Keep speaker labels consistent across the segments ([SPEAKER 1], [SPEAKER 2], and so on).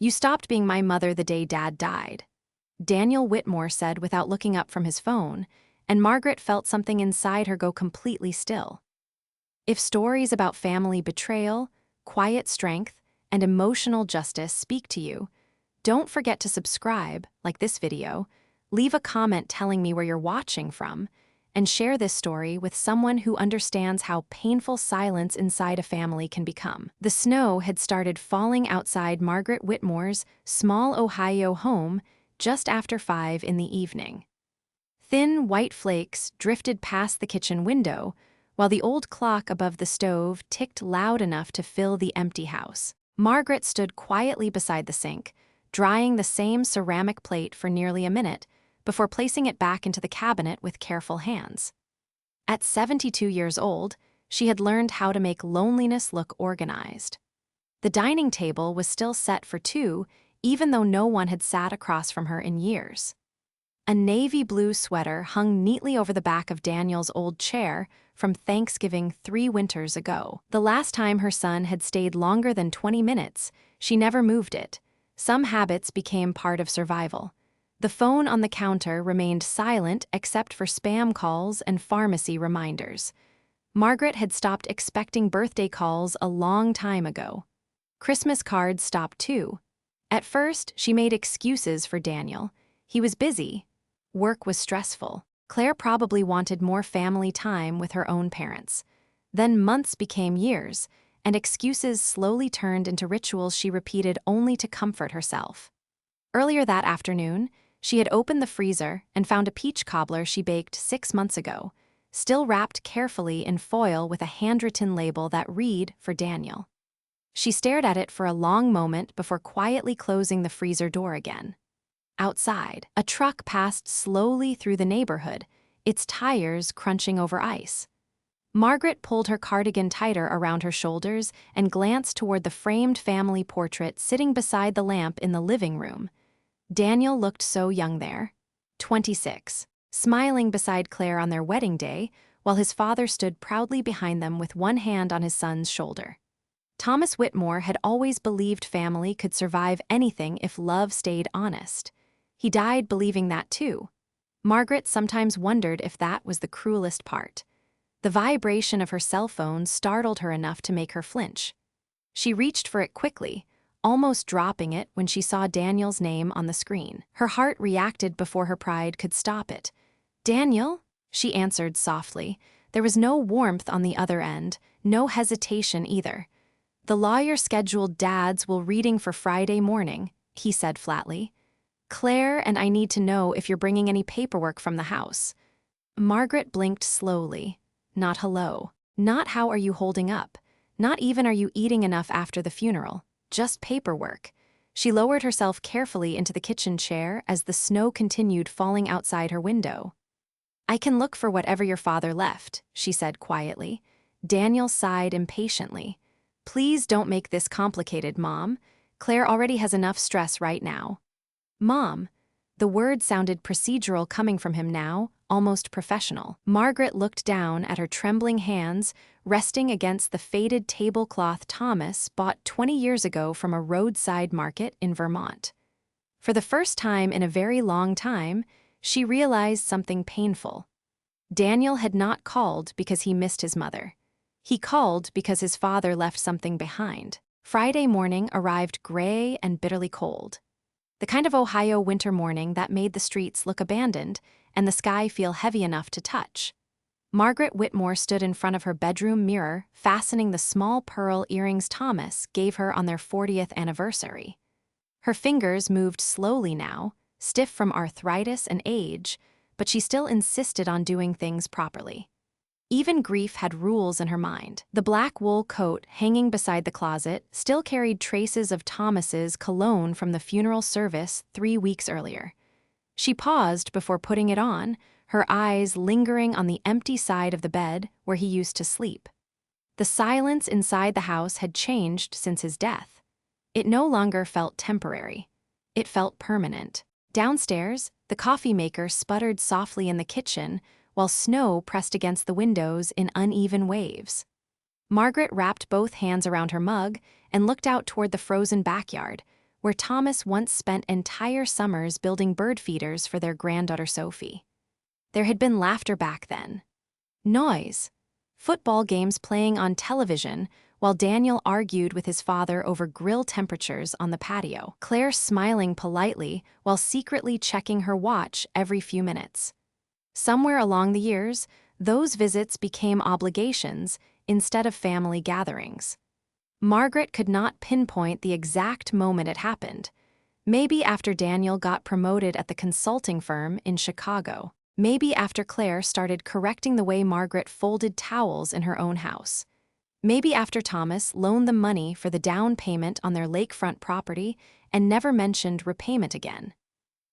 [SPEAKER 1] "You stopped being my mother the day Dad died," Daniel Whitmore said without looking up from his phone, and Margaret felt something inside her go completely still. If stories about family betrayal, quiet strength, and emotional justice speak to you, don't forget to subscribe, like this video, leave a comment telling me where you're watching from, and share this story with someone who understands how painful silence inside a family can become. The snow had started falling outside Margaret Whitmore's small Ohio home just after 5 in the evening. Thin, white flakes drifted past the kitchen window, while the old clock above the stove ticked loud enough to fill the empty house. Margaret stood quietly beside the sink, drying the same ceramic plate for nearly a minute before placing it back into the cabinet with careful hands. At 72 years old, she had learned how to make loneliness look organized. The dining table was still set for two, even though no one had sat across from her in years. A navy blue sweater hung neatly over the back of Daniel's old chair from Thanksgiving 3 winters ago. The last time her son had stayed longer than 20 minutes, she never moved it. Some habits became part of survival. The phone on the counter remained silent except for spam calls and pharmacy reminders. Margaret had stopped expecting birthday calls a long time ago. Christmas cards stopped too. At first, she made excuses for Daniel. He was busy. Work was stressful. Claire probably wanted more family time with her own parents. Then months became years, and excuses slowly turned into rituals she repeated only to comfort herself. Earlier that afternoon, she had opened the freezer and found a peach cobbler she baked 6 months ago, still wrapped carefully in foil with a handwritten label that read, "For Daniel." She stared at it for a long moment before quietly closing the freezer door again. Outside, a truck passed slowly through the neighborhood, its tires crunching over ice. Margaret pulled her cardigan tighter around her shoulders and glanced toward the framed family portrait sitting beside the lamp in the living room. Daniel looked so young there, 26, smiling beside Claire on their wedding day, while his father stood proudly behind them with one hand on his son's shoulder. Thomas Whitmore had always believed family could survive anything if love stayed honest. He died believing that too. Margaret sometimes wondered if that was the cruelest part. The vibration of her cell phone startled her enough to make her flinch. She reached for it quickly, almost dropping it when she saw Daniel's name on the screen. Her heart reacted before her pride could stop it. "Daniel?" she answered softly. There was no warmth on the other end, no hesitation either. "The lawyer scheduled Dad's will reading for Friday morning," he said flatly. "Claire and I need to know if you're bringing any paperwork from the house." Margaret blinked slowly. Not hello. Not how are you holding up. Not even are you eating enough after the funeral. Just paperwork. She lowered herself carefully into the kitchen chair as the snow continued falling outside her window. "I can look for whatever your father left," she said quietly. Daniel sighed impatiently. "Please don't make this complicated, Mom. Claire already has enough stress right now." "Mom." The word sounded procedural coming from him now, almost professional. Margaret looked down at her trembling hands, resting against the faded tablecloth Thomas bought 20 years ago from a roadside market in Vermont. For the first time in a very long time, she realized something painful. Daniel had not called because he missed his mother. He called because his father left something behind. Friday morning arrived gray and bitterly cold. The kind of Ohio winter morning that made the streets look abandoned and the sky feel heavy enough to touch. Margaret Whitmore stood in front of her bedroom mirror, fastening the small pearl earrings Thomas gave her on their 40th anniversary. Her fingers moved slowly now, stiff from arthritis and age, but she still insisted on doing things properly. Even grief had rules in her mind. The black wool coat hanging beside the closet still carried traces of Thomas's cologne from the funeral service 3 weeks earlier. She paused before putting it on, her eyes lingering on the empty side of the bed where he used to sleep. The silence inside the house had changed since his death. It no longer felt temporary. It felt permanent. Downstairs, the coffee maker sputtered softly in the kitchen, while snow pressed against the windows in uneven waves. Margaret wrapped both hands around her mug and looked out toward the frozen backyard, where Thomas once spent entire summers building bird feeders for their granddaughter Sophie. There had been laughter back then. Noise. Football games playing on television, while Daniel argued with his father over grill temperatures on the patio. Claire smiling politely while secretly checking her watch every few minutes. Somewhere along the years, those visits became obligations instead of family gatherings. Margaret could not pinpoint the exact moment it happened. Maybe after Daniel got promoted at the consulting firm in Chicago. Maybe after Claire started correcting the way Margaret folded towels in her own house. Maybe after Thomas loaned them money for the down payment on their lakefront property and never mentioned repayment again.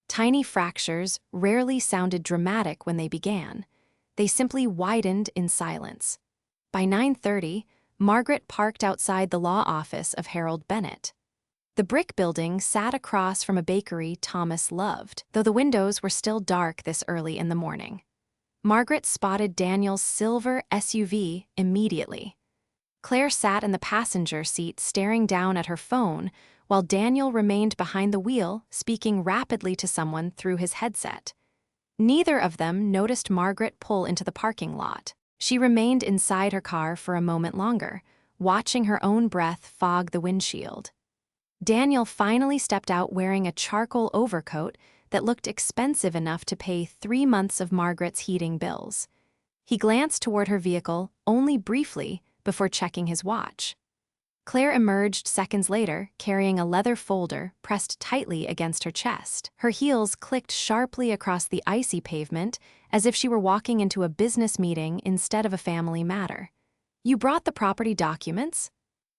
[SPEAKER 1] Tiny fractures rarely sounded dramatic when they began. They simply widened in silence. By 9:30, Margaret parked outside the law office of Harold Bennett. The brick building sat across from a bakery Thomas loved, though the windows were still dark this early in the morning. Margaret spotted Daniel's silver SUV immediately. Claire sat in the passenger seat staring down at her phone, while Daniel remained behind the wheel, speaking rapidly to someone through his headset. Neither of them noticed Margaret pull into the parking lot. She remained inside her car for a moment longer, watching her own breath fog the windshield. Daniel finally stepped out wearing a charcoal overcoat that looked expensive enough to pay 3 months of Margaret's heating bills. He glanced toward her vehicle only briefly before checking his watch. Claire emerged seconds later, carrying a leather folder pressed tightly against her chest. Her heels clicked sharply across the icy pavement as if she were walking into a business meeting instead of a family matter. "You brought the property documents?"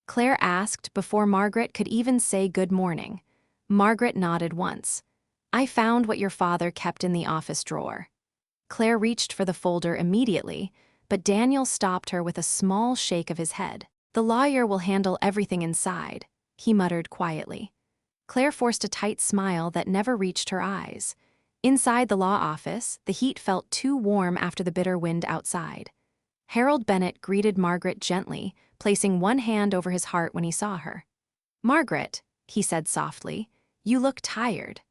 [SPEAKER 1] Claire asked before Margaret could even say good morning. Margaret nodded once. "I found what your father kept in the office drawer." Claire reached for the folder immediately, but Daniel stopped her with a small shake of his head. "The lawyer will handle everything inside," he muttered quietly. Claire forced a tight smile that never reached her eyes. Inside the law office, the heat felt too warm after the bitter wind outside. Harold Bennett greeted Margaret gently, placing one hand over his heart when he saw her. "Margaret," he said softly, "you look tired."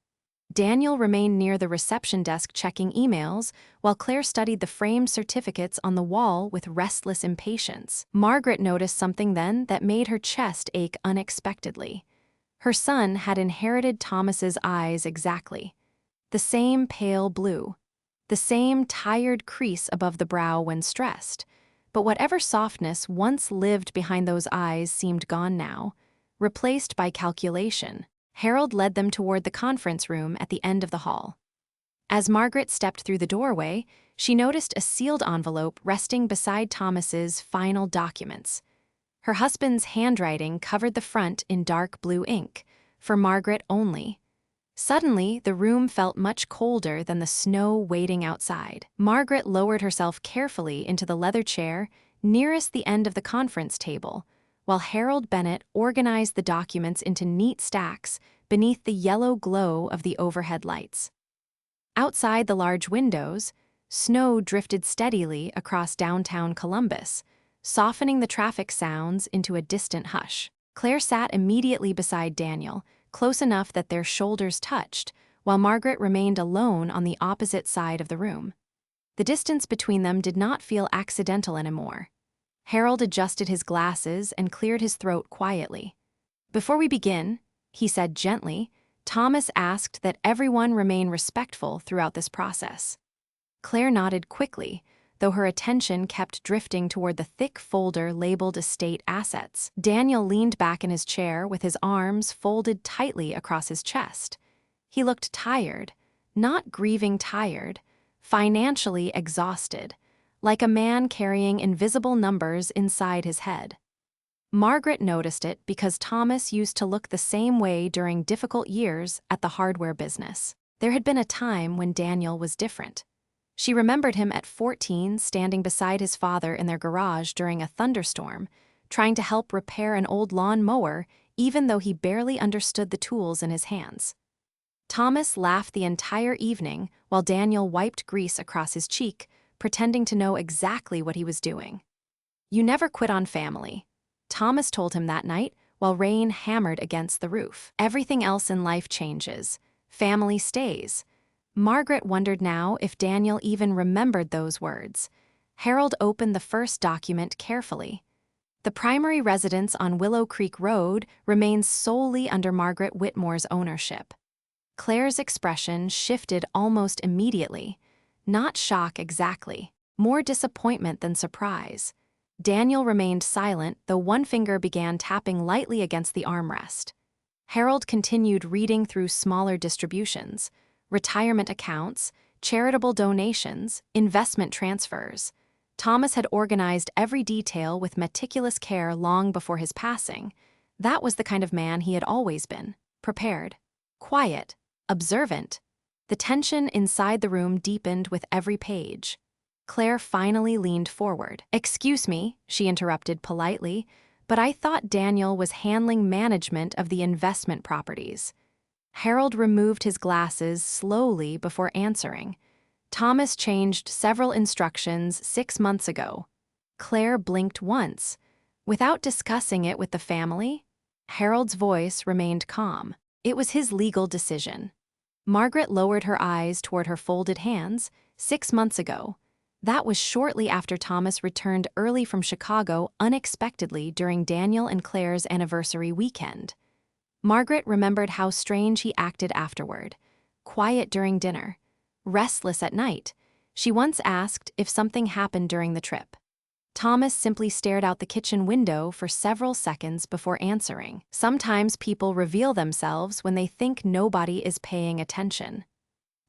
[SPEAKER 1] Daniel remained near the reception desk checking emails, while Claire studied the framed certificates on the wall with restless impatience. Margaret noticed something then that made her chest ache unexpectedly. Her son had inherited Thomas's eyes exactly. The same pale blue. The same tired crease above the brow when stressed. But whatever softness once lived behind those eyes seemed gone now, replaced by calculation. Harold led them toward the conference room at the end of the hall. As Margaret stepped through the doorway, she noticed a sealed envelope resting beside Thomas's final documents. Her husband's handwriting covered the front in dark blue ink, for Margaret only. Suddenly, the room felt much colder than the snow waiting outside. Margaret lowered herself carefully into the leather chair nearest the end of the conference table, while Harold Bennett organized the documents into neat stacks beneath the yellow glow of the overhead lights. Outside the large windows, snow drifted steadily across downtown Columbus, softening the traffic sounds into a distant hush. Claire sat immediately beside Daniel, close enough that their shoulders touched, while Margaret remained alone on the opposite side of the room. The distance between them did not feel accidental anymore. Harold adjusted his glasses and cleared his throat quietly. "Before we begin," he said gently, "Thomas asked that everyone remain respectful throughout this process." Claire nodded quickly, though her attention kept drifting toward the thick folder labeled Estate Assets. Daniel leaned back in his chair with his arms folded tightly across his chest. He looked tired, not grieving tired, financially exhausted, like a man carrying invisible numbers inside his head. Margaret noticed it because Thomas used to look the same way during difficult years at the hardware business. There had been a time when Daniel was different. She remembered him at 14 standing beside his father in their garage during a thunderstorm, trying to help repair an old lawn mower even though he barely understood the tools in his hands. Thomas laughed the entire evening while Daniel wiped grease across his cheek, pretending to know exactly what he was doing. "You never quit on family," Thomas told him that night while rain hammered against the roof. Everything else in life changes. Family stays. Margaret wondered now if Daniel even remembered those words. Harold opened the first document carefully. The primary residence on Willow Creek Road remains solely under Margaret Whitmore's ownership. Claire's expression shifted almost immediately. Not shock exactly, more disappointment than surprise. Daniel remained silent, though one finger began tapping lightly against the armrest. Harold continued reading through smaller distributions, retirement accounts, charitable donations, investment transfers. Thomas had organized every detail with meticulous care long before his passing. That was the kind of man he had always been, prepared, quiet, observant. The tension inside the room deepened with every page. Claire finally leaned forward. "Excuse me," she interrupted politely, "but I thought Daniel was handling management of the investment properties." Harold removed his glasses slowly before answering. "Thomas changed several instructions 6 months ago." Claire blinked once. "Without discussing it with the family?" Harold's voice remained calm. "It was his legal decision." Margaret lowered her eyes toward her folded hands. 6 months ago. That was shortly after Thomas returned early from Chicago unexpectedly during Daniel and Claire's anniversary weekend. Margaret remembered how strange he acted afterward. Quiet during dinner. Restless at night. She once asked if something happened during the trip. Thomas simply stared out the kitchen window for several seconds before answering. Sometimes people reveal themselves when they think nobody is paying attention.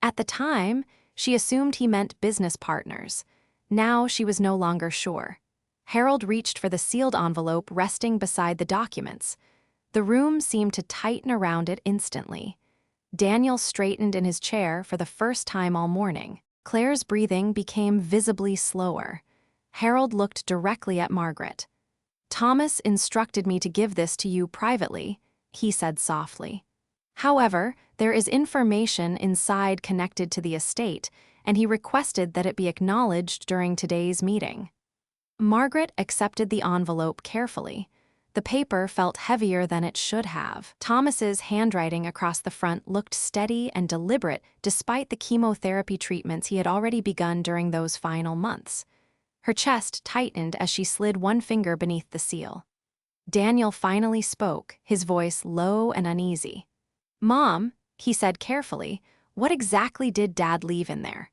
[SPEAKER 1] At the time, she assumed he meant business partners. Now she was no longer sure. Harold reached for the sealed envelope resting beside the documents. The room seemed to tighten around it instantly. Daniel straightened in his chair for the first time all morning. Claire's breathing became visibly slower. Harold looked directly at Margaret. "Thomas instructed me to give this to you privately," he said softly. "However, there is information inside connected to the estate, and he requested that it be acknowledged during today's meeting." Margaret accepted the envelope carefully. The paper felt heavier than it should have. Thomas's handwriting across the front looked steady and deliberate despite the chemotherapy treatments he had already begun during those final months. Her chest tightened as she slid one finger beneath the seal. Daniel finally spoke, his voice low and uneasy. "Mom," he said carefully, "what exactly did Dad leave in there?"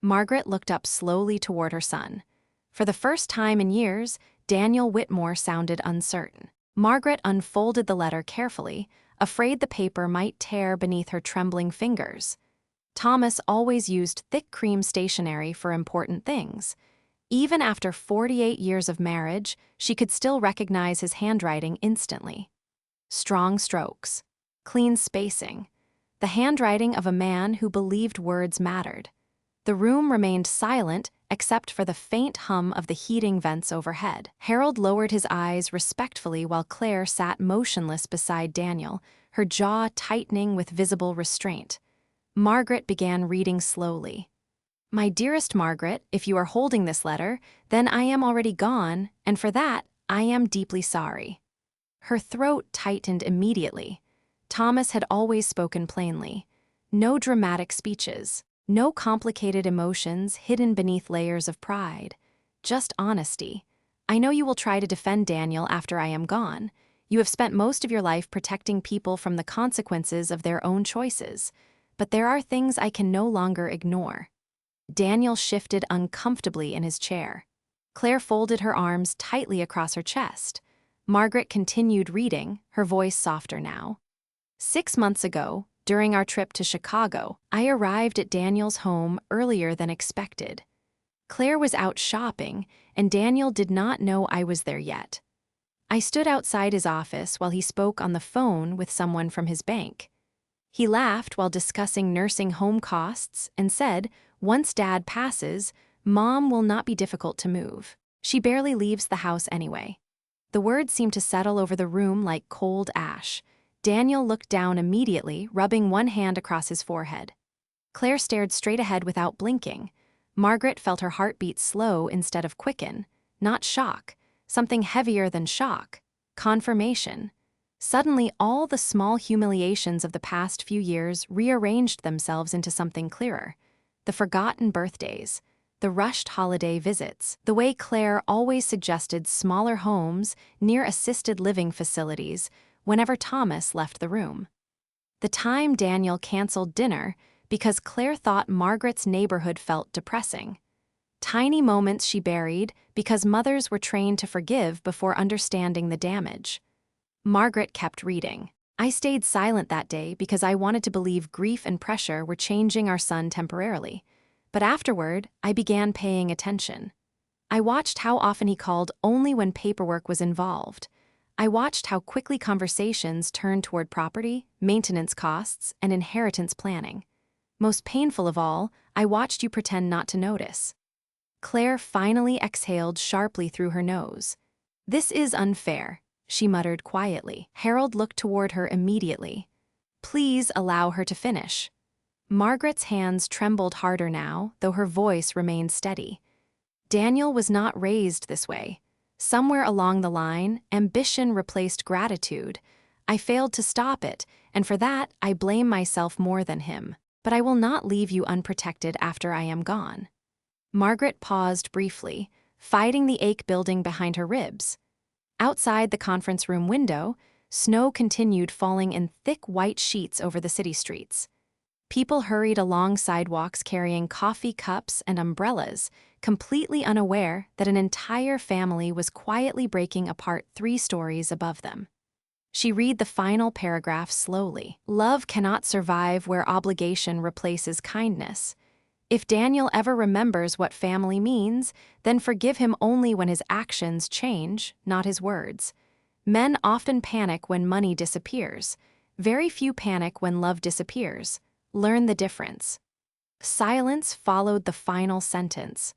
[SPEAKER 1] Margaret looked up slowly toward her son. For the first time in years, Daniel Whitmore sounded uncertain. Margaret unfolded the letter carefully, afraid the paper might tear beneath her trembling fingers. Thomas always used thick cream stationery for important things. Even after 48 years of marriage, she could still recognize his handwriting instantly. Strong strokes. Clean spacing. The handwriting of a man who believed words mattered. The room remained silent except for the faint hum of the heating vents overhead. Harold lowered his eyes respectfully while Claire sat motionless beside Daniel, her jaw tightening with visible restraint. Margaret began reading slowly. "My dearest Margaret, if you are holding this letter, then I am already gone, and for that, I am deeply sorry." Her throat tightened immediately. Thomas had always spoken plainly. No dramatic speeches. No complicated emotions hidden beneath layers of pride. Just honesty. "I know you will try to defend Daniel after I am gone. You have spent most of your life protecting people from the consequences of their own choices. But there are things I can no longer ignore." Daniel shifted uncomfortably in his chair. Claire folded her arms tightly across her chest. Margaret continued reading, her voice softer now. "6 months ago, during our trip to Chicago, I arrived at Daniel's home earlier than expected. Claire was out shopping, and Daniel did not know I was there yet. I stood outside his office while he spoke on the phone with someone from his bank. He laughed while discussing nursing home costs and said, 'Once Dad passes, Mom will not be difficult to move. She barely leaves the house anyway.' The words seemed to settle over the room like cold ash. Daniel looked down immediately, rubbing one hand across his forehead. Claire stared straight ahead without blinking. Margaret felt her heartbeat slow instead of quicken. Not shock. Something heavier than shock. Confirmation. Suddenly, all the small humiliations of the past few years rearranged themselves into something clearer. The forgotten birthdays, the rushed holiday visits, the way Claire always suggested smaller homes near assisted living facilities whenever Thomas left the room. The time Daniel canceled dinner because Claire thought Margaret's neighborhood felt depressing. Tiny moments she buried because mothers were trained to forgive before understanding the damage. Margaret kept reading. I stayed silent that day because I wanted to believe grief and pressure were changing our son temporarily. But afterward, I began paying attention. I watched how often he called only when paperwork was involved. I watched how quickly conversations turned toward property, maintenance costs, and inheritance planning. Most painful of all, I watched you pretend not to notice. Claire finally exhaled sharply through her nose. "This is unfair," she muttered quietly. Harold looked toward her immediately. "Please allow her to finish." Margaret's hands trembled harder now, though her voice remained steady. Daniel was not raised this way. Somewhere along the line, ambition replaced gratitude. I failed to stop it, and for that, I blame myself more than him. But I will not leave you unprotected after I am gone. Margaret paused briefly, fighting the ache building behind her ribs. Outside the conference room window, snow continued falling in thick white sheets over the city streets. People hurried along sidewalks carrying coffee cups and umbrellas, completely unaware that an entire family was quietly breaking apart 3 stories above them. She read the final paragraph slowly. "Love cannot survive where obligation replaces kindness. If Daniel ever remembers what family means, then forgive him only when his actions change, not his words. Men often panic when money disappears. Very few panic when love disappears. Learn the difference." Silence followed the final sentence.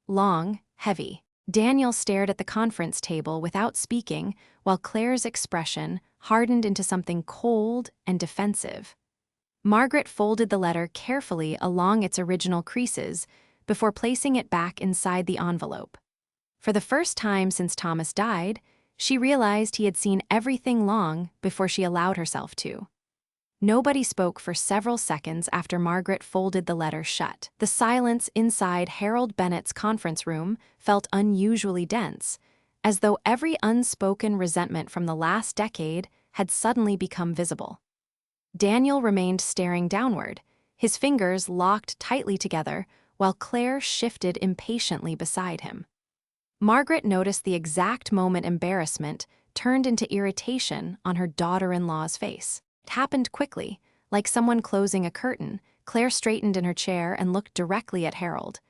[SPEAKER 1] Long, heavy. Daniel stared at the conference table without speaking, while Claire's expression hardened into something cold and defensive. Margaret folded the letter carefully along its original creases before placing it back inside the envelope. For the first time since Thomas died, she realized he had seen everything long before she allowed herself to. Nobody spoke for several seconds after Margaret folded the letter shut. The silence inside Harold Bennett's conference room felt unusually dense, as though every unspoken resentment from the last decade had suddenly become visible. Daniel remained staring downward, his fingers locked tightly together, while Claire shifted impatiently beside him. Margaret noticed the exact moment embarrassment turned into irritation on her daughter-in-law's face. It happened quickly, like someone closing a curtain. Claire straightened in her chair and looked directly at Harold.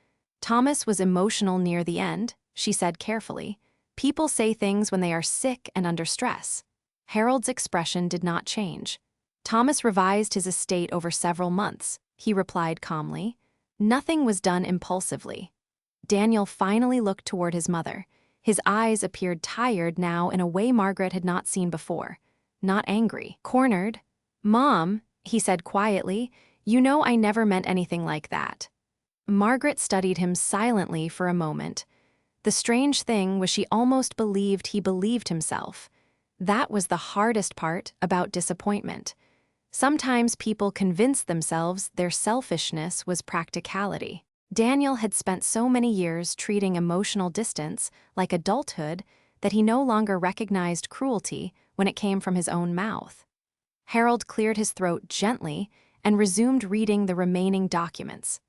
[SPEAKER 1] "Thomas was emotional near the end," she said carefully. "People say things when they are sick and under stress." Harold's expression did not change. "Thomas revised his estate over several months," he replied calmly. "Nothing was done impulsively." Daniel finally looked toward his mother. His eyes appeared tired now in a way Margaret had not seen before. Not angry. Cornered. "Mom," he said quietly, "you know I never meant anything like that." Margaret studied him silently for a moment. The strange thing was she almost believed he believed himself. That was the hardest part about disappointment. Sometimes people convinced themselves their selfishness was practicality. Daniel had spent so many years treating emotional distance like adulthood that he no longer recognized cruelty when it came from his own mouth. Harold cleared his throat gently and resumed reading the remaining documents.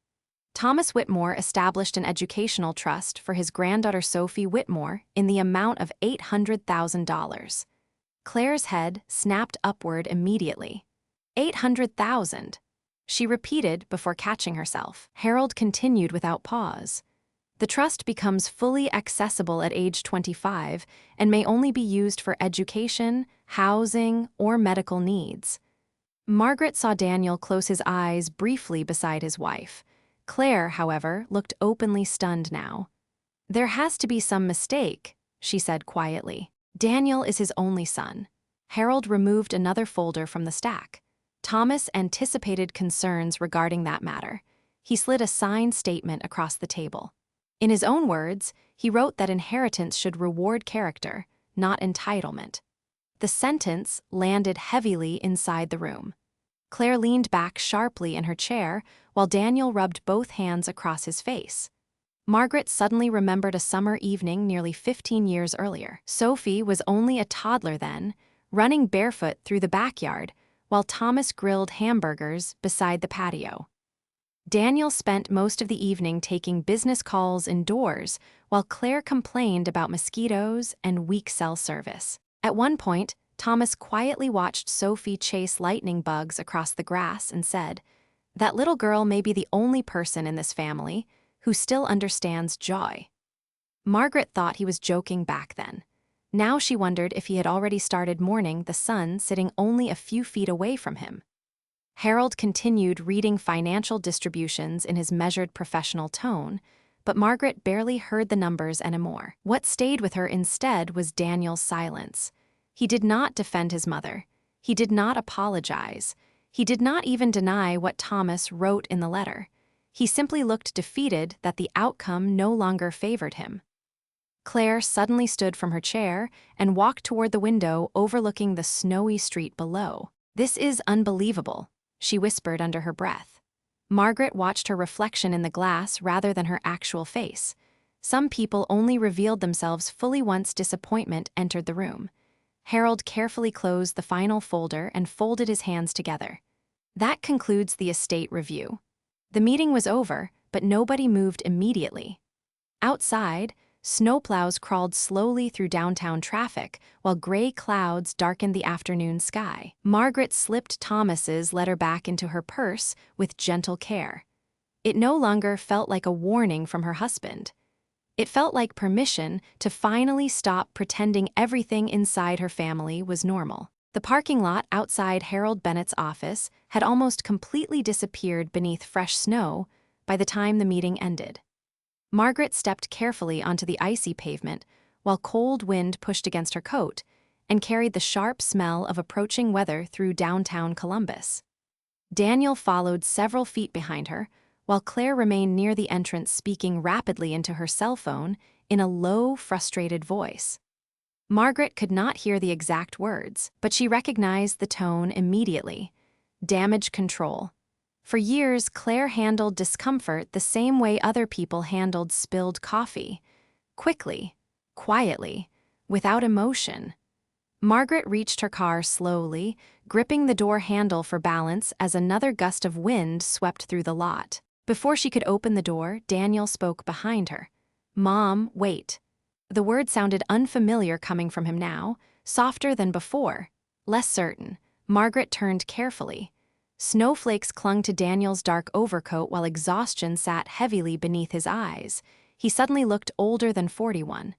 [SPEAKER 1] Thomas Whitmore established an educational trust for his granddaughter Sophie Whitmore in the amount of $800,000. Claire's head snapped upward immediately. $800,000. She repeated before catching herself. Harold continued without pause. "The trust becomes fully accessible at age 25 and may only be used for education, housing, or medical needs." Margaret saw Daniel close his eyes briefly beside his wife. Claire, however, looked openly stunned now. "There has to be some mistake," she said quietly. "Daniel is his only son." Harold removed another folder from the stack. Thomas anticipated concerns regarding that matter. He slid a signed statement across the table. In his own words, he wrote that inheritance should reward character, not entitlement. The sentence landed heavily inside the room. Claire leaned back sharply in her chair while Daniel rubbed both hands across his face. Margaret suddenly remembered a summer evening nearly 15 years earlier. Sophie was only a toddler then, running barefoot through the backyard while Thomas grilled hamburgers beside the patio. Daniel spent most of the evening taking business calls indoors while Claire complained about mosquitoes and weak cell service. At one point, Thomas quietly watched Sophie chase lightning bugs across the grass and said, "That little girl may be the only person in this family who still understands joy." Margaret thought he was joking back then. Now she wondered if he had already started mourning the son sitting only a few feet away from him. Harold continued reading financial distributions in his measured professional tone, but Margaret barely heard the numbers anymore. What stayed with her instead was Daniel's silence. He did not defend his mother. He did not apologize. He did not even deny what Thomas wrote in the letter. He simply looked defeated that the outcome no longer favored him. Claire suddenly stood from her chair and walked toward the window overlooking the snowy street below. "This is unbelievable," she whispered under her breath. Margaret watched her reflection in the glass rather than her actual face. Some people only revealed themselves fully once disappointment entered the room. Harold carefully closed the final folder and folded his hands together. That concludes the estate review. The meeting was over, but nobody moved immediately. Outside, snowplows crawled slowly through downtown traffic, while gray clouds darkened the afternoon sky. Margaret slipped Thomas's letter back into her purse with gentle care. It no longer felt like a warning from her husband. It felt like permission to finally stop pretending everything inside her family was normal. The parking lot outside Harold Bennett's office had almost completely disappeared beneath fresh snow by the time the meeting ended. Margaret stepped carefully onto the icy pavement while cold wind pushed against her coat and carried the sharp smell of approaching weather through downtown Columbus. Daniel followed several feet behind her, while Claire remained near the entrance speaking rapidly into her cell phone in a low, frustrated voice. Margaret could not hear the exact words, but she recognized the tone immediately. Damage control. For years, Claire handled discomfort the same way other people handled spilled coffee. Quickly, quietly, without emotion. Margaret reached her car slowly, gripping the door handle for balance as another gust of wind swept through the lot. Before she could open the door, Daniel spoke behind her. "Mom, wait." The word sounded unfamiliar coming from him now, softer than before, less certain. Margaret turned carefully. Snowflakes clung to Daniel's dark overcoat while exhaustion sat heavily beneath his eyes. He suddenly looked older than 41.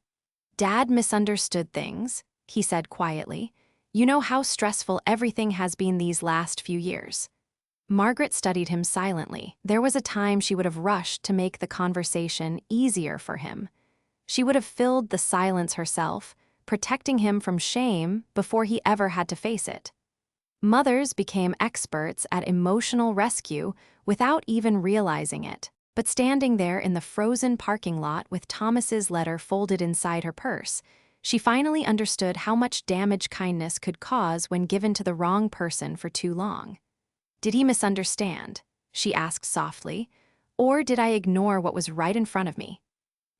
[SPEAKER 1] "Dad misunderstood things," he said quietly. "You know how stressful everything has been these last few years." Margaret studied him silently. There was a time she would have rushed to make the conversation easier for him. She would have filled the silence herself, protecting him from shame before he ever had to face it. Mothers became experts at emotional rescue without even realizing it. But standing there in the frozen parking lot with Thomas's letter folded inside her purse, she finally understood how much damage kindness could cause when given to the wrong person for too long. "Did he misunderstand?" she asked softly. "Or did I ignore what was right in front of me?"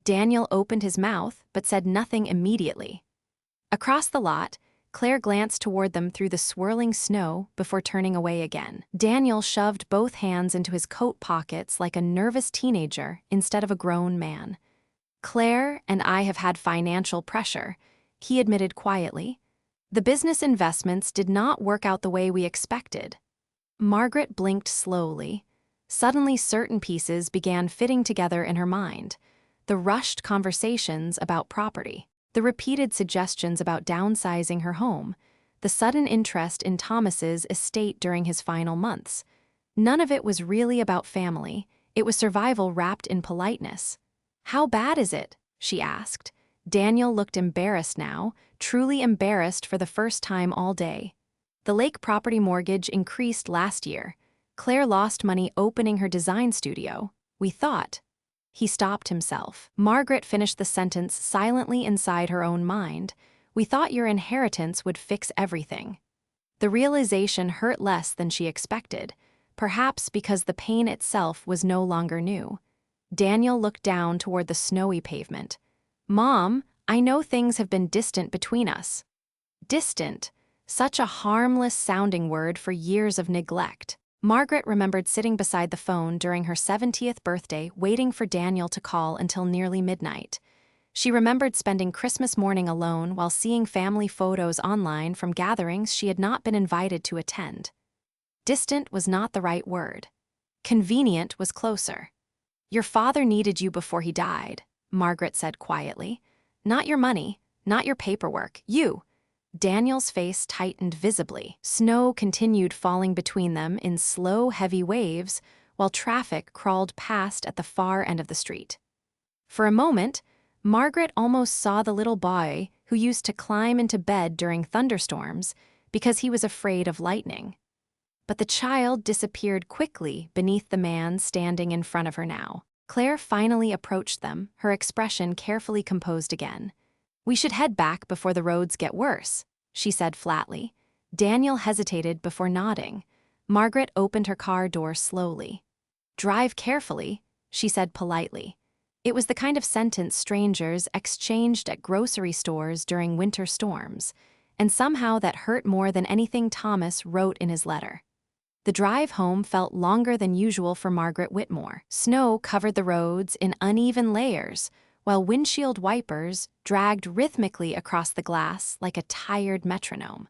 [SPEAKER 1] Daniel opened his mouth but said nothing immediately. Across the lot, Claire glanced toward them through the swirling snow before turning away again. Daniel shoved both hands into his coat pockets like a nervous teenager instead of a grown man. "Claire and I have had financial pressure," he admitted quietly. "The business investments did not work out the way we expected." Margaret blinked slowly. Suddenly certain pieces began fitting together in her mind. The rushed conversations about property, the repeated suggestions about downsizing her home, the sudden interest in Thomas's estate during his final months. None of it was really about family. It was survival wrapped in politeness. "How bad is it?" she asked. Daniel looked embarrassed now, truly embarrassed for the first time all day. "The lake property mortgage increased last year. Claire lost money opening her design studio. We thought." He stopped himself. Margaret finished the sentence silently inside her own mind. We thought your inheritance would fix everything." The realization hurt less than she expected, perhaps because the pain itself was no longer new. Daniel looked down toward the snowy pavement. "Mom, I know things have been distant between us." Distant, such a harmless-sounding word for years of neglect. Margaret remembered sitting beside the phone during her 70th birthday waiting for Daniel to call until nearly midnight. She remembered spending Christmas morning alone while seeing family photos online from gatherings she had not been invited to attend. Distant was not the right word. Convenient was closer. "Your father needed you before he died," Margaret said quietly. "Not your money, not your paperwork, you." Daniel's face tightened visibly. Snow continued falling between them in slow, heavy waves, while traffic crawled past at the far end of the street. For a moment, Margaret almost saw the little boy who used to climb into bed during thunderstorms because he was afraid of lightning. But the child disappeared quickly beneath the man standing in front of her now. Claire finally approached them, her expression carefully composed again. "We should head back before the roads get worse," she said flatly. Daniel hesitated before nodding. Margaret opened her car door slowly. "Drive carefully," she said politely. It was the kind of sentence strangers exchanged at grocery stores during winter storms, and somehow that hurt more than anything Thomas wrote in his letter. The drive home felt longer than usual for Margaret Whitmore. Snow covered the roads in uneven layers, while windshield wipers dragged rhythmically across the glass like a tired metronome.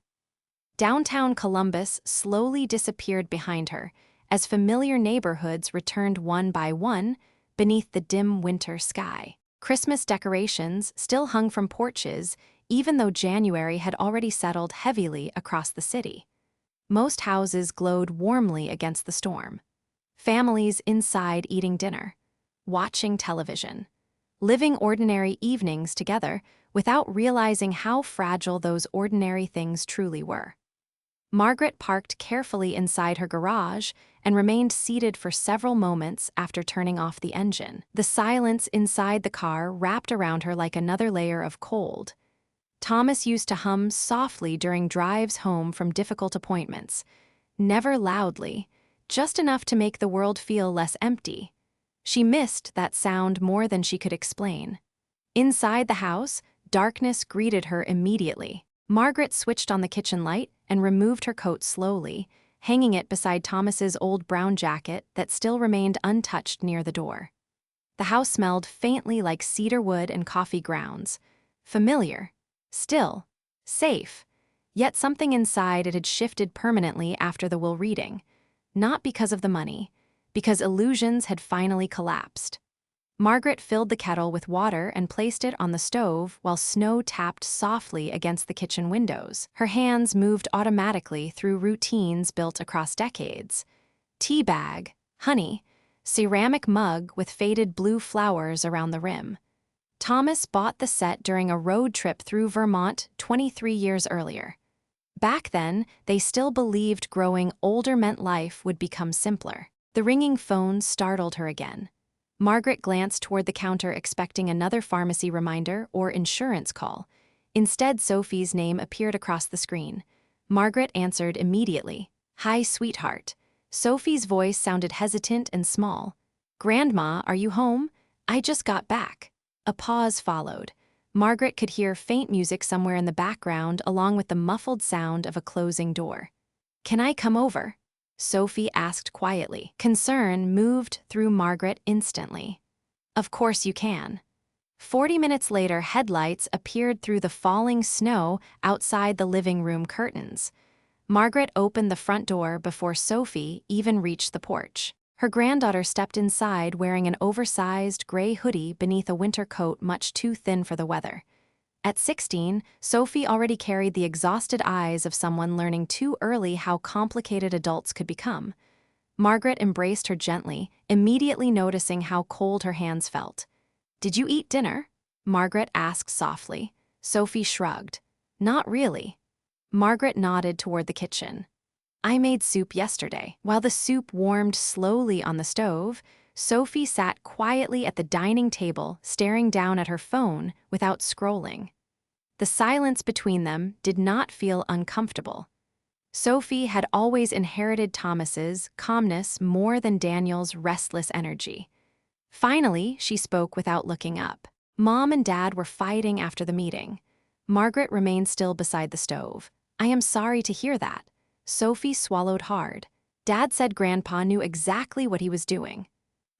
[SPEAKER 1] Downtown Columbus slowly disappeared behind her as familiar neighborhoods returned one by one beneath the dim winter sky. Christmas decorations still hung from porches, even though January had already settled heavily across the city. Most houses glowed warmly against the storm. Families inside eating dinner, watching television, living ordinary evenings together without realizing how fragile those ordinary things truly were. Margaret parked carefully inside her garage and remained seated for several moments after turning off the engine. The silence inside the car wrapped around her like another layer of cold. Thomas used to hum softly during drives home from difficult appointments, never loudly, just enough to make the world feel less empty. She missed that sound more than she could explain. Inside the house, darkness greeted her immediately. Margaret switched on the kitchen light and removed her coat slowly, hanging it beside Thomas's old brown jacket that still remained untouched near the door. The house smelled faintly like cedar wood and coffee grounds. Familiar. Still. Safe. Yet something inside it had shifted permanently after the will reading. Not because of the money, because illusions had finally collapsed. Margaret filled the kettle with water and placed it on the stove while snow tapped softly against the kitchen windows. Her hands moved automatically through routines built across decades. Tea bag, honey, ceramic mug with faded blue flowers around the rim. Thomas bought the set during a road trip through Vermont 23 years earlier. Back then, they still believed growing older meant life would become simpler. The ringing phone startled her again. Margaret glanced toward the counter expecting another pharmacy reminder or insurance call. Instead, Sophie's name appeared across the screen. Margaret answered immediately. "Hi, sweetheart." Sophie's voice sounded hesitant and small. "Grandma, are you home? I just got back." A pause followed. Margaret could hear faint music somewhere in the background along with the muffled sound of a closing door. "Can I come over?" Sophie asked quietly. Concern moved through Margaret instantly. "Of course you can." 40 minutes later, headlights appeared through the falling snow outside the living room curtains. Margaret opened the front door before Sophie even reached the porch. Her granddaughter stepped inside wearing an oversized gray hoodie beneath a winter coat much too thin for the weather. At 16, Sophie already carried the exhausted eyes of someone learning too early how complicated adults could become. Margaret embraced her gently, immediately noticing how cold her hands felt. "Did you eat dinner?" Margaret asked softly. Sophie shrugged. "Not really." Margaret nodded toward the kitchen. "I made soup yesterday." While the soup warmed slowly on the stove, Sophie sat quietly at the dining table, staring down at her phone without scrolling. The silence between them did not feel uncomfortable. Sophie had always inherited Thomas's calmness more than Daniel's restless energy. Finally, she spoke without looking up. Mom and Dad were fighting after the meeting. Margaret remained still beside the stove. I am sorry to hear that. Sophie swallowed hard. Dad said Grandpa knew exactly what he was doing.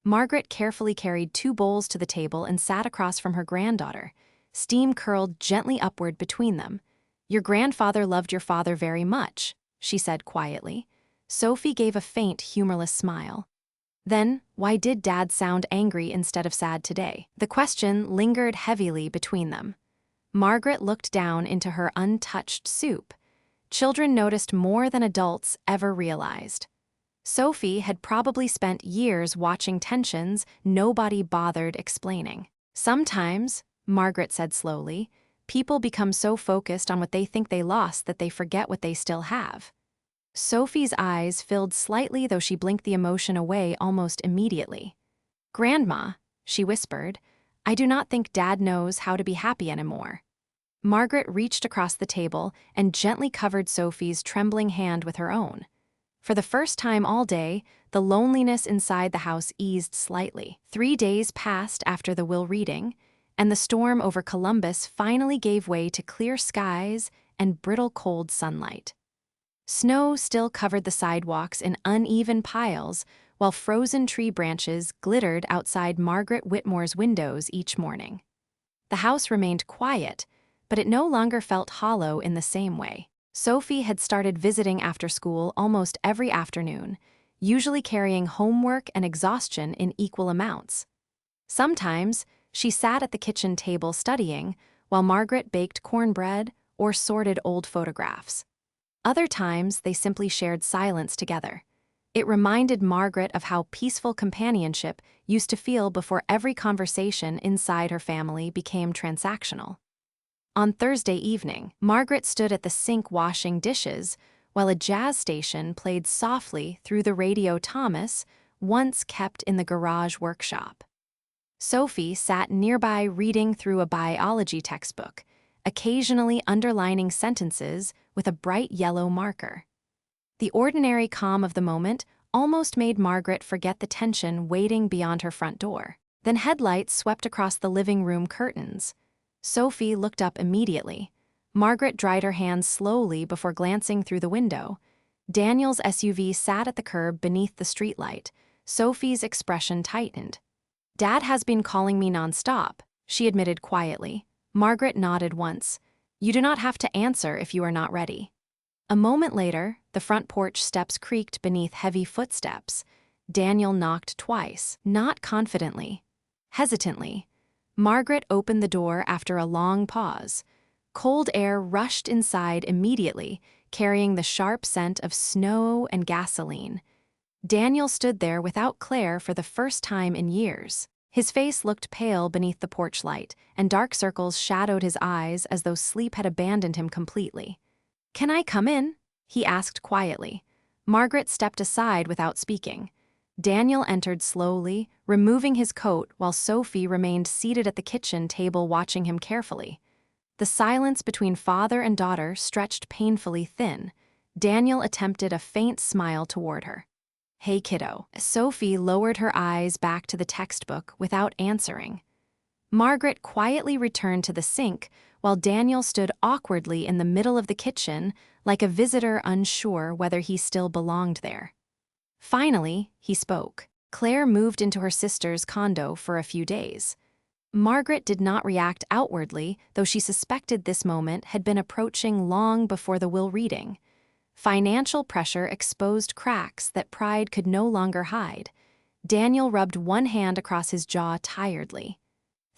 [SPEAKER 1] Margaret carefully carried 2 bowls to the table and sat across from her granddaughter. Steam curled gently upward between them. Your grandfather loved your father very much, she said quietly. Sophie gave a faint, humorless smile. Then, why did Dad sound angry instead of sad today? The question lingered heavily between them. Margaret looked down into her untouched soup. Children noticed more than adults ever realized. Sophie had probably spent years watching tensions nobody bothered explaining. Sometimes, Margaret said slowly, people become so focused on what they think they lost that they forget what they still have. Sophie's eyes filled slightly, though she blinked the emotion away almost immediately. Grandma, she whispered, I do not think Dad knows how to be happy anymore. Margaret reached across the table and gently covered Sophie's trembling hand with her own. For the first time all day, the loneliness inside the house eased slightly. 3 days passed after the will reading, and the storm over Columbus finally gave way to clear skies and brittle cold sunlight. Snow still covered the sidewalks in uneven piles, while frozen tree branches glittered outside Margaret Whitmore's windows each morning. The house remained quiet, but it no longer felt hollow in the same way. Sophie had started visiting after school almost every afternoon, usually carrying homework and exhaustion in equal amounts. Sometimes, she sat at the kitchen table studying, while Margaret baked cornbread or sorted old photographs. Other times, they simply shared silence together. It reminded Margaret of how peaceful companionship used to feel before every conversation inside her family became transactional. On Thursday evening, Margaret stood at the sink washing dishes while a jazz station played softly through the radio Thomas once kept in the garage workshop. Sophie sat nearby reading through a biology textbook, occasionally underlining sentences with a bright yellow marker. The ordinary calm of the moment almost made Margaret forget the tension waiting beyond her front door. Then headlights swept across the living room curtains. Sophie looked up immediately. Margaret dried her hands slowly before glancing through the window. Daniel's SUV sat at the curb beneath the streetlight. Sophie's expression tightened. Dad has been calling me nonstop, she admitted quietly. Margaret nodded once. You do not have to answer if you are not ready. A moment later, the front porch steps creaked beneath heavy footsteps. Daniel knocked twice, not confidently, hesitantly. Margaret opened the door after a long pause. Cold air rushed inside immediately, carrying the sharp scent of snow and gasoline. Daniel stood there without Claire for the first time in years. His face looked pale beneath the porch light, and dark circles shadowed his eyes as though sleep had abandoned him completely. Can I come in? He asked quietly. Margaret stepped aside without speaking. Daniel entered slowly, removing his coat while Sophie remained seated at the kitchen table watching him carefully. The silence between father and daughter stretched painfully thin. Daniel attempted a faint smile toward her. Hey, kiddo. Sophie lowered her eyes back to the textbook without answering. Margaret quietly returned to the sink while Daniel stood awkwardly in the middle of the kitchen like a visitor unsure whether he still belonged there. Finally, he spoke. Claire moved into her sister's condo for a few days. Margaret did not react outwardly, though she suspected this moment had been approaching long before the will reading. Financial pressure exposed cracks that pride could no longer hide. Daniel rubbed one hand across his jaw tiredly.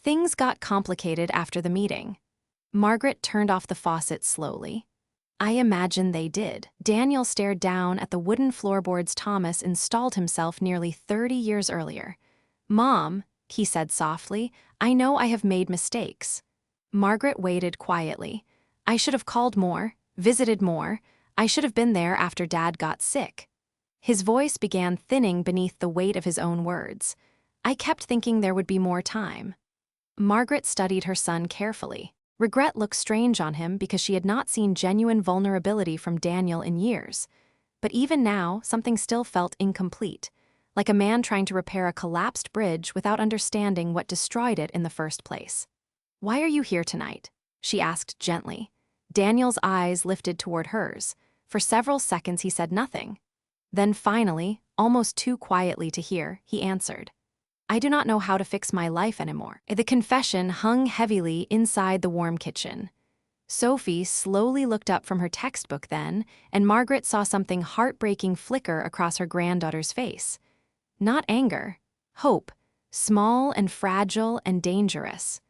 [SPEAKER 1] Things got complicated after the meeting. Margaret turned off the faucet slowly. I imagine they did. Daniel stared down at the wooden floorboards Thomas installed himself nearly 30 years earlier. Mom, he said softly, I know I have made mistakes. Margaret waited quietly. I should have called more, visited more. I should have been there after Dad got sick. His voice began thinning beneath the weight of his own words. I kept thinking there would be more time. Margaret studied her son carefully. Regret looked strange on him because she had not seen genuine vulnerability from Daniel in years. But even now, something still felt incomplete, like a man trying to repair a collapsed bridge without understanding what destroyed it in the first place. "Why are you here tonight?" she asked gently. Daniel's eyes lifted toward hers. For several seconds he said nothing. Then finally, almost too quietly to hear, he answered, "I do not know how to fix my life anymore." The confession hung heavily inside the warm kitchen. Sophie slowly looked up from her textbook then, and Margaret saw something heartbreaking flicker across her granddaughter's face. Not anger, hope, small and fragile and dangerous.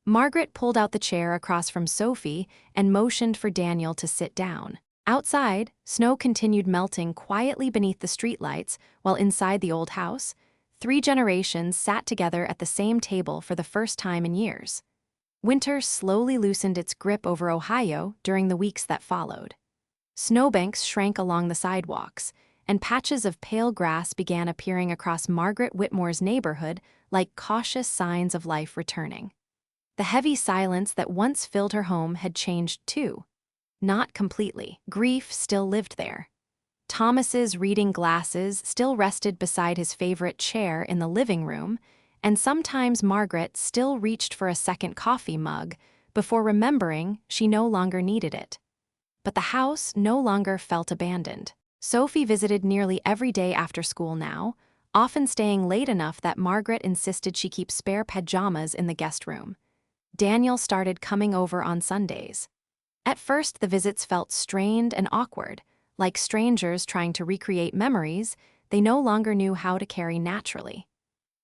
[SPEAKER 1] Margaret pulled out the chair across from Sophie and motioned for Daniel to sit down. Outside, snow continued melting quietly beneath the streetlights, while inside the old house, 3 generations sat together at the same table for the first time in years. Winter slowly loosened its grip over Ohio during the weeks that followed. Snowbanks shrank along the sidewalks, and patches of pale grass began appearing across Margaret Whitmore's neighborhood like cautious signs of life returning. The heavy silence that once filled her home had changed too. Not completely. Grief still lived there. Thomas's reading glasses still rested beside his favorite chair in the living room, and sometimes Margaret still reached for a second coffee mug before remembering she no longer needed it. But the house no longer felt abandoned. Sophie visited nearly every day after school now, often staying late enough that Margaret insisted she keep spare pajamas in the guest room. Daniel started coming over on Sundays. At first, the visits felt strained and awkward, like strangers trying to recreate memories they no longer knew how to carry naturally.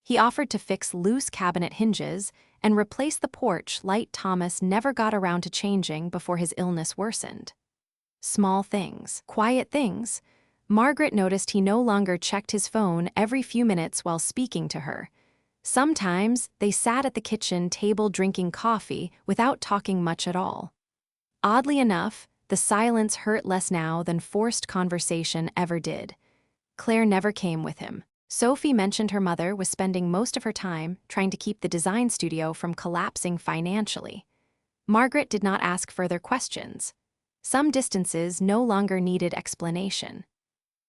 [SPEAKER 1] He offered to fix loose cabinet hinges and replace the porch light Thomas never got around to changing before his illness worsened. Small things, quiet things. Margaret noticed he no longer checked his phone every few minutes while speaking to her. Sometimes they sat at the kitchen table drinking coffee without talking much at all. Oddly enough, the silence hurt less now than forced conversation ever did. Claire never came with him. Sophie mentioned her mother was spending most of her time trying to keep the design studio from collapsing financially. Margaret did not ask further questions. Some distances no longer needed explanation.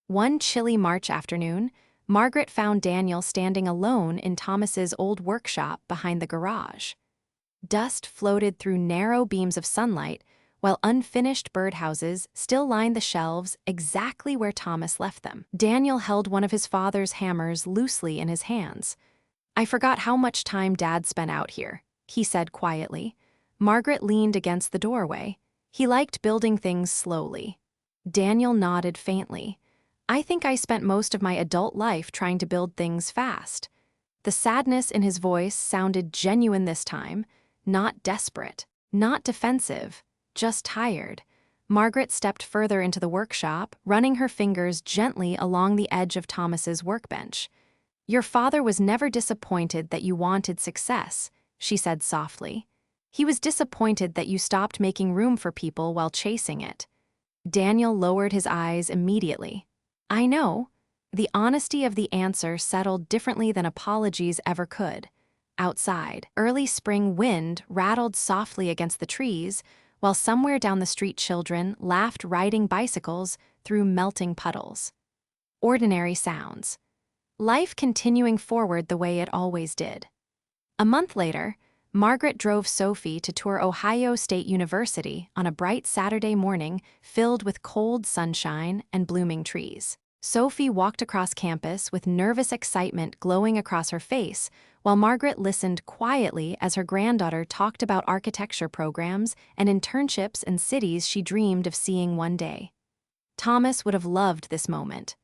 [SPEAKER 1] One chilly March afternoon, Margaret found Daniel standing alone in Thomas's old workshop behind the garage. Dust floated through narrow beams of sunlight, while unfinished birdhouses still lined the shelves exactly where Thomas left them. Daniel held one of his father's hammers loosely in his hands. "I forgot how much time Dad spent out here," he said quietly. Margaret leaned against the doorway. He liked building things slowly. Daniel nodded faintly. "I think I spent most of my adult life trying to build things fast." The sadness in his voice sounded genuine this time, not desperate, not defensive, just tired. Margaret stepped further into the workshop, running her fingers gently along the edge of Thomas's workbench. "Your father was never disappointed that you wanted success," she said softly. "He was disappointed that you stopped making room for people while chasing it." Daniel lowered his eyes immediately. "I know." The honesty of the answer settled differently than apologies ever could. Outside, early spring wind rattled softly against the trees, while somewhere down the street children laughed riding bicycles through melting puddles. Ordinary sounds. Life continuing forward the way it always did. A month later, Margaret drove Sophie to tour Ohio State University on a bright Saturday morning filled with cold sunshine and blooming trees. Sophie walked across campus with nervous excitement glowing across her face, while Margaret listened quietly as her granddaughter talked about architecture programs and internships in cities she dreamed of seeing one day. Thomas would have loved this moment.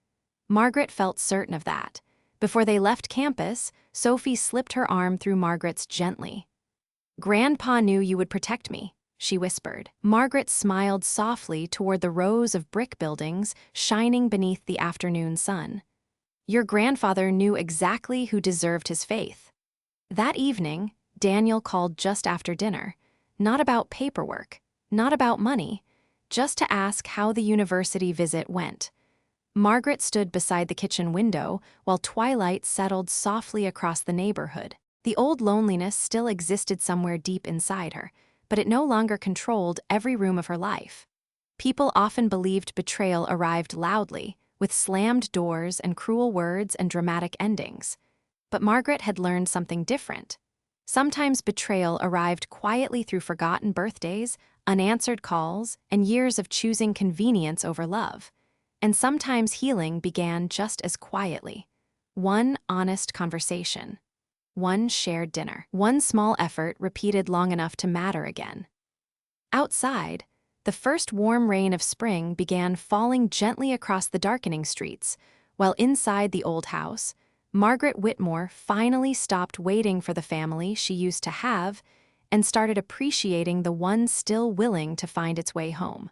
[SPEAKER 1] Margaret felt certain of that. Before they left campus, Sophie slipped her arm through Margaret's gently. "Grandpa knew you would protect me," she whispered. Margaret smiled softly toward the rows of brick buildings shining beneath the afternoon sun. "Your grandfather knew exactly who deserved his faith." That evening, Daniel called just after dinner, not about paperwork, not about money, just to ask how the university visit went. Margaret stood beside the kitchen window while twilight settled softly across the neighborhood. The old loneliness still existed somewhere deep inside her, but it no longer controlled every room of her life. People often believed betrayal arrived loudly, with slammed doors and cruel words and dramatic endings. But Margaret had learned something different. Sometimes betrayal arrived quietly through forgotten birthdays, unanswered calls, and years of choosing convenience over love. And sometimes healing began just as quietly. One honest conversation. One shared dinner. One small effort repeated long enough to matter again. Outside, the first warm rain of spring began falling gently across the darkening streets, while inside the old house, Margaret Whitmore finally stopped waiting for the family she used to have and started appreciating the one still willing to find its way home.